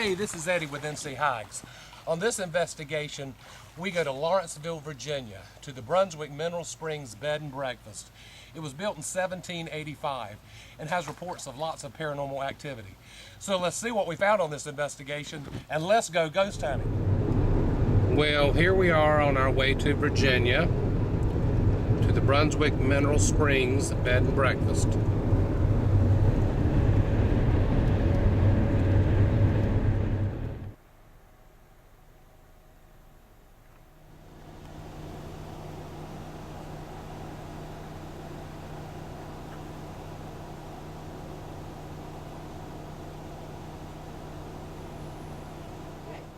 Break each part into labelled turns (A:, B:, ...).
A: Hey, this is Eddie with NC HAGS. On this investigation, we go to Lawrenceville, Virginia, to the Brunswick Mineral Springs Bed and Breakfast. It was built in 1785 and has reports of lots of paranormal activity. So let's see what we found on this investigation, and let's go ghost hunting. Well, here we are on our way to Virginia, to the Brunswick Mineral Springs Bed and Breakfast.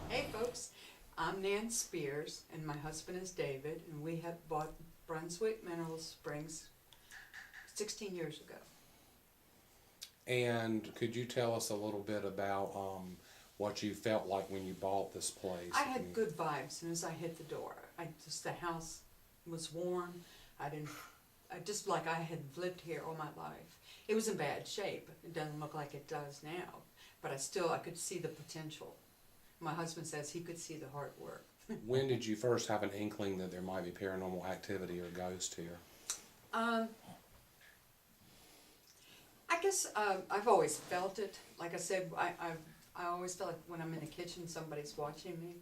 B: Hey folks, I'm Nan Spears and my husband is David, and we have bought Brunswick Mineral Springs 16 years ago.
A: And could you tell us a little bit about what you felt like when you bought this place?
B: I had good vibes as soon as I hit the door. The house was warm. I just like I had lived here all my life. It was in bad shape. It doesn't look like it does now, but I could see the potential. My husband says he could see the hard work.
A: When did you first have an inkling that there might be paranormal activity or ghosts here?
B: I guess I've always felt it. Like I said, I always feel like when I'm in the kitchen, somebody's watching me,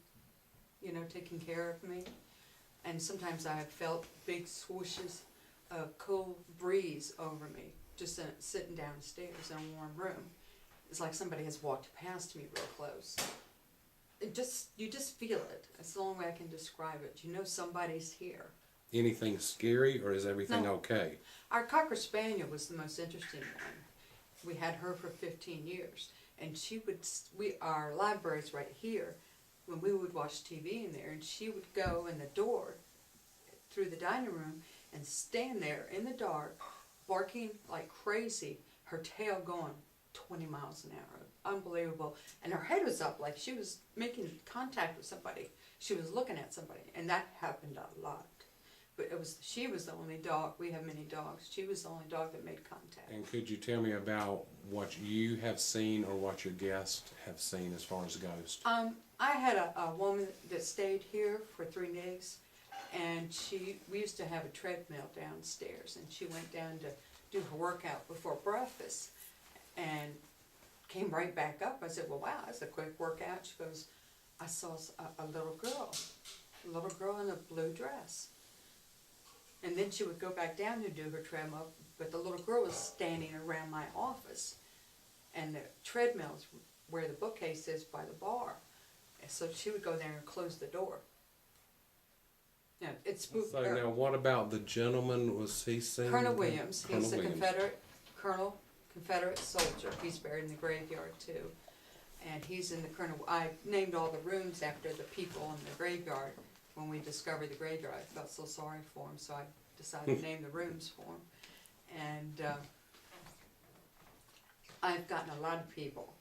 B: you know, taking care of me. And sometimes I have felt big swooshes of cool breeze over me, just sitting downstairs in a warm room. It's like somebody has walked past me real close. You just feel it. That's the only way I can describe it. You know somebody's here. Anything
A: scary, or is everything okay?
B: Our Cocker Spaniel was the most interesting one. We had her for 15 years, and our library's right here. When we would watch TV in there, and she would go in the door through the dining room and stand there in the dark, barking like crazy, her tail going 20 miles an hour. Unbelievable. And her head was up like she was making contact with somebody. She was looking at somebody, and that happened a lot. But she was the only dog. We have many dogs. She was the only dog that made contact.
A: And could you tell me about what you have seen or what your guests have seen as far as ghosts?
B: I had a woman that stayed here for 3 days, and we used to have a treadmill downstairs, and she went down to do her workout before breakfast, and came right back up. I said, well, wow, that's a quick workout. She goes, I saw a little girl in a blue dress. And then she would go back down to do her treadmill, but the little girl was standing around my office, and the treadmill's where the bookcase is by the bar. And so she would go there and close the door. Yeah, it's spooked.
A: So now, what about the gentleman? Was he seen?
B: Colonel Williams. He's a Confederate soldier. He's buried in the graveyard too. And he's in the I named all the rooms after the people in the graveyard. When we discovered the graveyard, I felt so sorry for him, so I decided to name the rooms for him. And I've gotten a lot of people,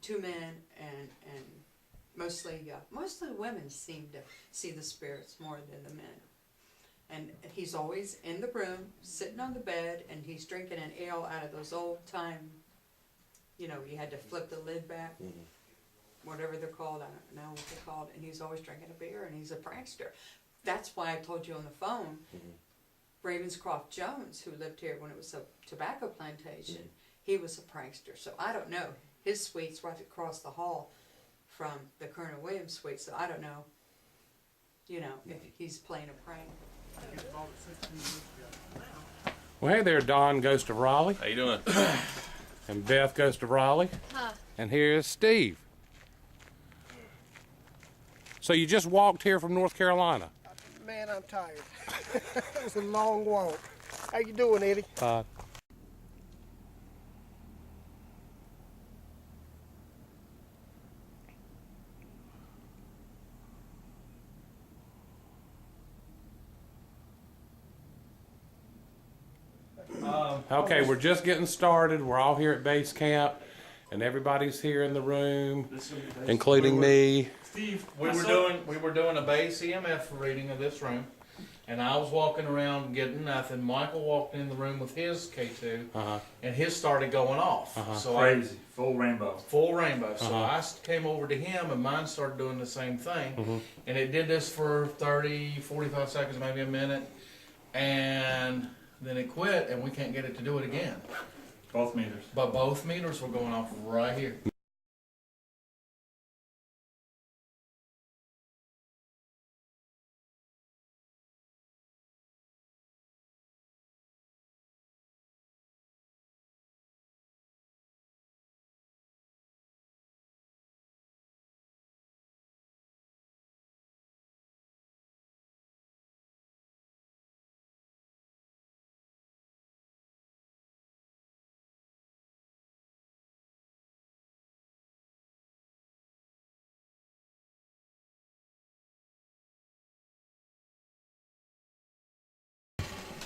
B: 2 men and mostly women seem to see the spirits more than the men. And he's always in the room, sitting on the bed, and he's drinking an ale out of those old time, you know, you had to flip the lid back, whatever they're called, I don't know what they're called, and he's always drinking a beer, and he's a prankster. That's why I told you on the phone, Ravenscroft Jones, who lived here when it was a tobacco plantation, he was a prankster. So I don't know. His suite's right across the hall from the Colonel Williams suite, so I don't know, you know, if he's playing a prank.
A: Well, hey there, Don goes to Raleigh.
C: How you doing?
A: And Beth goes to Raleigh.
D: Huh.
A: And here's Steve. So you just walked here from North Carolina?
E: Man, I'm tired. It was a long walk. How you doing, Eddie?
A: Okay, we're just getting started. We're all here at base camp, and everybody's here in the room, including me.
C: Steve, we were doing a base EMF reading of this room, and I was walking around getting nothing. Michael walked in the room with his K2, and his started going off. So
D: Crazy, full rainbow.
C: full rainbow. So I came over to him, and mine started doing the same thing. And it did this for 30, 45 seconds, maybe a minute, and then it quit, and we can't get it to do it again.
D: Both meters.
C: But both meters were going off right here.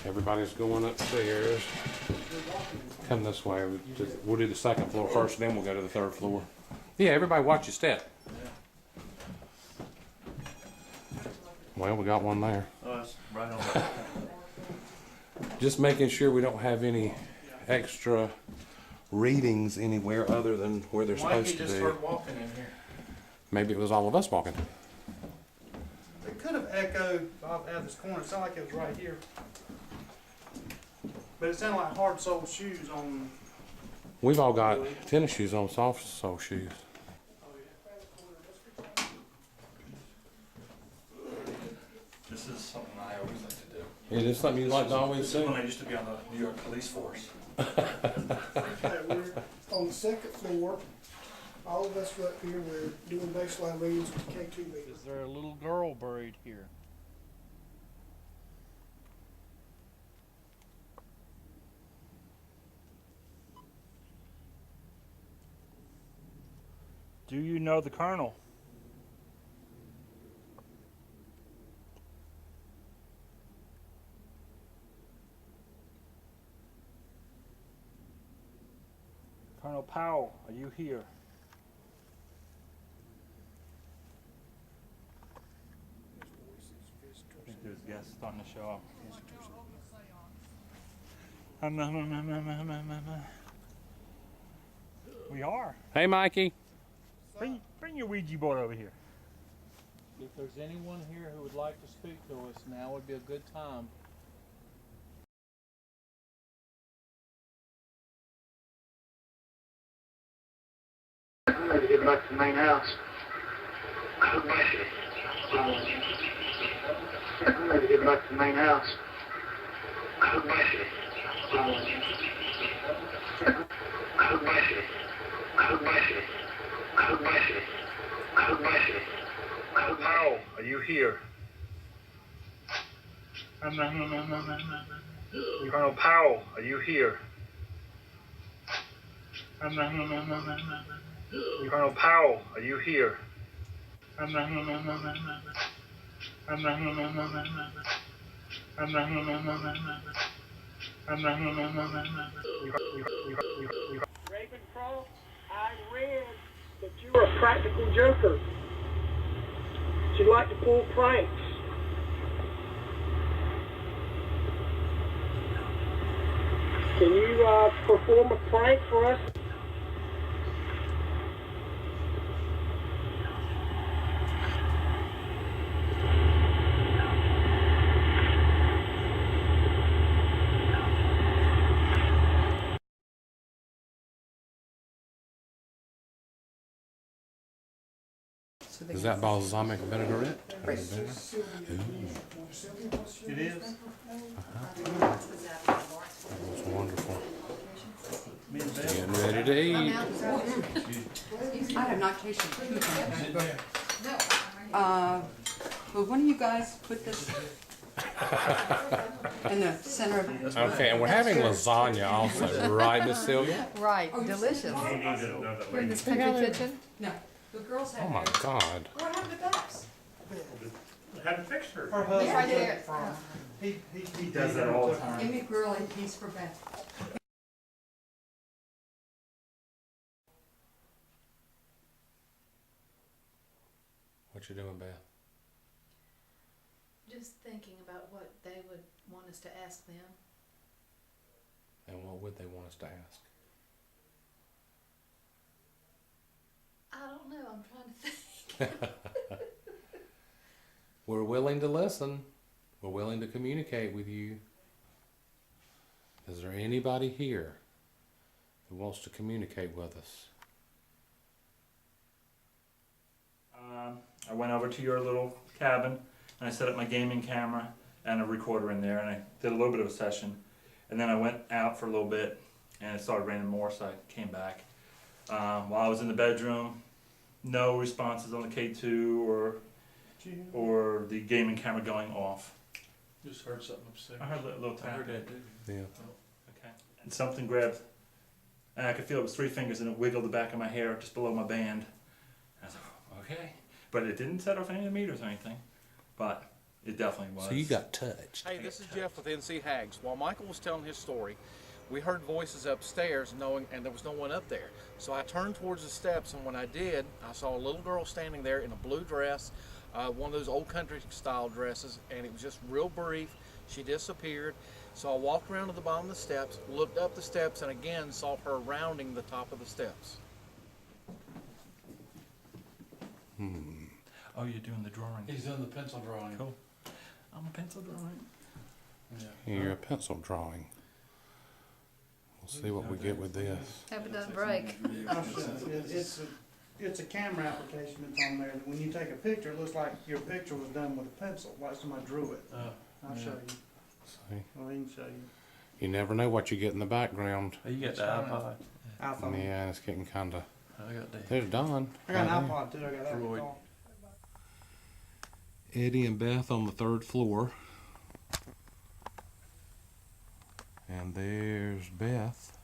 F: Everybody's going upstairs. Come this way. We'll do the second floor first, then we'll go to the third floor. Yeah, everybody watch your step. Well, we got one there.
D: Oh, that's right on the
F: Just making sure we don't have any extra readings anywhere other than where they're
C: Mikey
F: supposed to
C: just
F: be.
C: started walking in here.
F: Maybe it was all of us walking.
E: It could have echoed out of this corner. It sounded like it was right here. But it sounded like hard soled shoes on.
F: We've all got tennis shoes on, soft sole shoes.
D: This is something I always like to do.
F: It is something you like to always
D: This is
F: do.
D: when I used to be on the New York police force.
E: We're on the second floor. All of us were up here. We're doing baseline readings with K2 meters.
G: Is there a little girl buried here? Do you know the colonel? Colonel Powell, are you here? I think there's guests starting to show up. We are.
F: Hey, Mikey.
G: Bring your Ouija board over here.
A: If there's anyone here who would like to speak to us, now would be a good time.
H: I'm ready to get back to the main house. I'm ready to get back to the main house. I'm ready.
D: Powell, are you here? Colonel Powell, are you here? Colonel Powell, are you here?
E: Ravencroft, I read that you were a practical joker. That you like to pull pranks. Can you perform a prank for us?
F: Is that balsamic vinaigrette?
D: It is.
F: That's wonderful. Getting ready to eat.
B: I have not tasted food yet. Will one of you guys put this in the center of it?
F: Okay, and we're having lasagna also, right, Miss Sylvia?
I: Right, delicious. Here in this country kitchen.
B: No, the girls
F: Oh
B: have
F: my
B: theirs.
F: God.
B: We're having the backs.
D: Haven't fixed her.
E: Her
I: He's right there.
E: He
D: does that all the time.
B: Give me a grill and peas for Beth.
F: What you doing, Beth?
I: just thinking about what they would want us to ask them.
F: And what would they want us to ask?
I: I don't know. I'm trying to think.
F: We're willing to listen. We're willing to communicate with you. Is there anybody here who wants to communicate with us?
G: I went over to your little cabin and I set up my gaming camera and a recorder in there, and I did a little bit of a session. And then I went out for a little bit and it started raining more, so I came back. While I was in the bedroom, no responses on the K2 or the gaming camera going off.
C: Just heard something upstairs.
G: I heard a little tap.
C: I heard that too.
F: Yeah.
G: Okay. And something grabbed, and I could feel it was 3 fingers, and it wiggled the back of my hair just below my band. I was like, okay. But it didn't set off any of the meters or anything. But it definitely was.
F: So you got touched.
J: Hey, this is Jeff with NC HAGS. While Michael was telling his story, we heard voices upstairs and there was no one up there. So I turned towards the steps, and when I did, I saw a little girl standing there in a blue dress, one of those old country style dresses, and it was just real brief. She disappeared. So I walked around to the bottom of the steps, looked up the steps, and again saw her rounding the top of the steps.
G: Oh, you're doing the drawing.
C: He's doing the pencil drawing.
G: Cool. I'm a pencil drawing.
C: Yeah.
F: You're a pencil drawing. We'll see what we get with this.
I: Hope it doesn't break.
K: It's a camera application that's on there. When you take a picture, it looks like your picture was done with a pencil, like somebody drew it. I'll show you.
F: See?
K: Well, he can show you.
F: You never know what you get in the background.
G: Oh, you got the iPod.
K: iPhone.
F: Yeah, it's getting kind of...
G: I got that.
F: There's Don.
K: I got an
F: right there.
K: iPod too. I got that
G: Freud.
K: call.
F: Eddie and Beth on the 3rd floor. And there's Beth.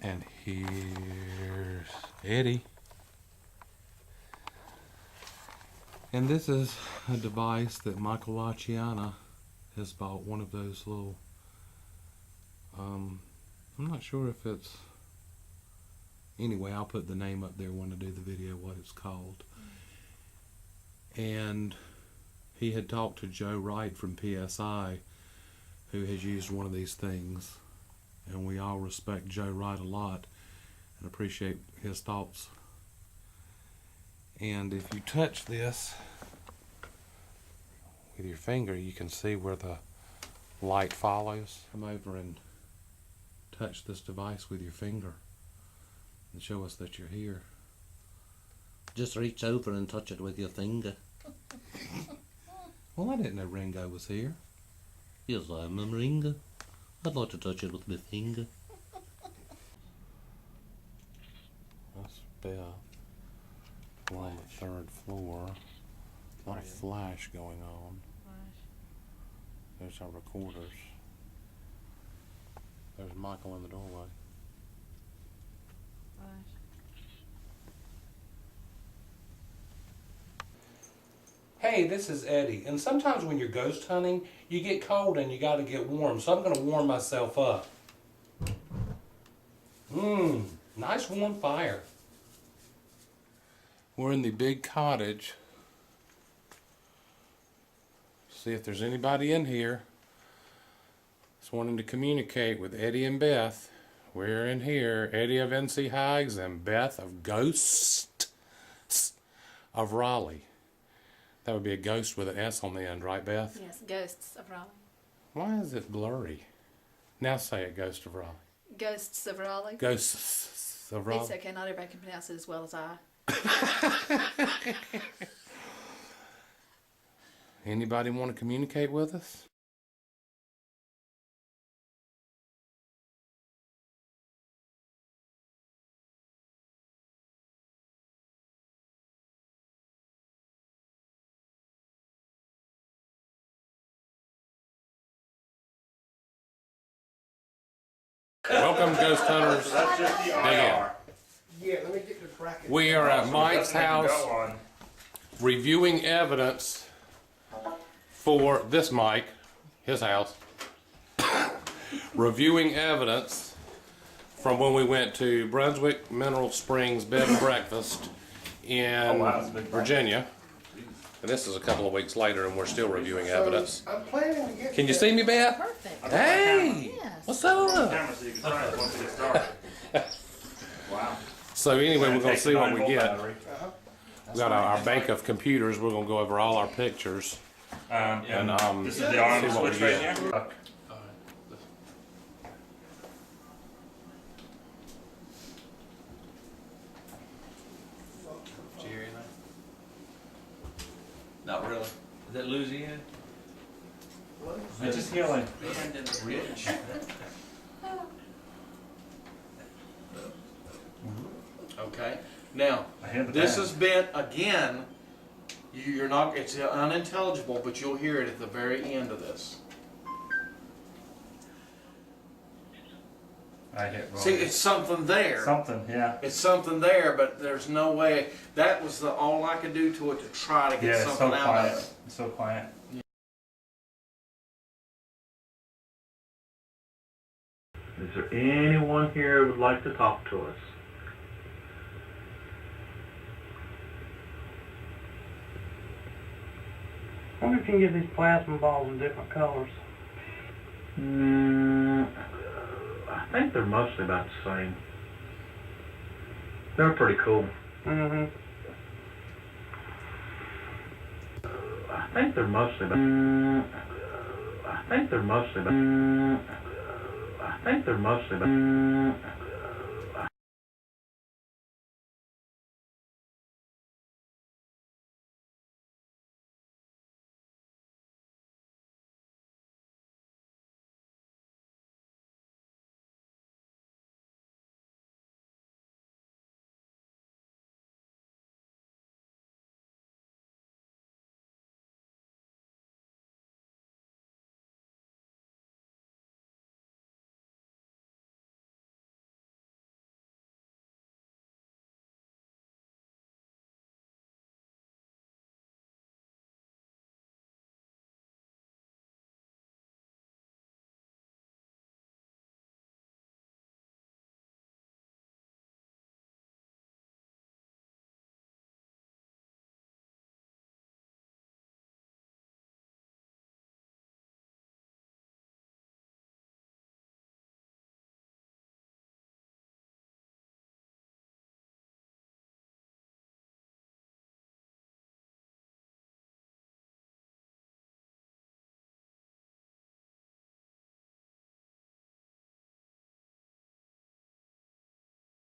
F: And here's Eddie. And this is a device that Michael Laciana has bought, one of those little, I'm not sure if it's, anyway, I'll put the name up there when I do the video, what it's called. And he had talked to Joe Wright from PSI, who has used one of these things, and we all respect Joe Wright a lot and appreciate his thoughts. And if you touch this with your finger, you can see where the light follows. Come over and touch this device with your finger and show us that you're here.
L: Just reach over and touch it with your finger.
F: Well, I didn't know Ringo was here.
L: Yes, I'm a Ringo. I'd like to touch it with my finger.
F: That's Beth. We're on the 3rd floor. A lot of flash going on. There's our recorders. There's Michael in the doorway. Hey, this is Eddie, and sometimes when you're ghost hunting, you get cold and you gotta get warm, so I'm gonna warm myself up. Nice warm fire. We're in the big cottage. See if there's anybody in here that's wanting to communicate with Eddie and Beth. We're in here, Eddie of NC HAGS and Beth of G.H.O.S.T.S of Raleigh. That would be a ghost with an S on the end, right, Beth?
I: Yes, Ghosts of Raleigh.
F: Why is it blurry? Now say it, Ghost of Raleigh.
I: Ghosts of Raleigh.
F: Ghosts of Raleigh.
I: It's okay, not everybody can pronounce it as well as I.
F: Anybody want to communicate with us? Welcome, ghost hunters. Dig in.
K: Yeah, let me get the bracket.
F: We are at Mike's house reviewing evidence for this Mike, his house, reviewing evidence from when we went to Brunswick Mineral Springs Bed and Breakfast in Virginia. And this is a couple of weeks later, and we're still reviewing evidence.
K: I'm planning to get.
F: Can you see me, Beth?
I: Perfect.
F: Hey!
I: Yes.
F: What's up?
G: Camera so you can try it once it gets dark. Wow.
F: So anyway, we're going to see what we get.
G: Battery.
F: We got our bank of computers. We're going to go over all our pictures.
G: And this is the
F: see
G: arm
F: what we
G: switch right
F: get.
G: here.
J: Jerry and I? Not really. Is that Louisiana?
G: It's just healing.
J: Rich. Okay. Now,
G: I had the
J: this
G: pen.
J: is bent again. You're not. It's unintelligible, but you'll hear it at the very end of this.
G: I hit wrong.
J: See, it's something there.
G: Something, yeah.
J: It's something there, but there's no way. That was all I could do to it to try to get
G: Yeah, it's
J: something
G: so
J: out
G: quiet.
J: of it.
G: It's so quiet.
M: Is there anyone here who would like to talk to us?
E: I wonder if you can get these plasma balls in different colors.
M: I think they're mostly about the same. They're pretty cool.
E: Mm-hmm.
M: I think they're mostly about. I think they're mostly about. I think they're mostly about.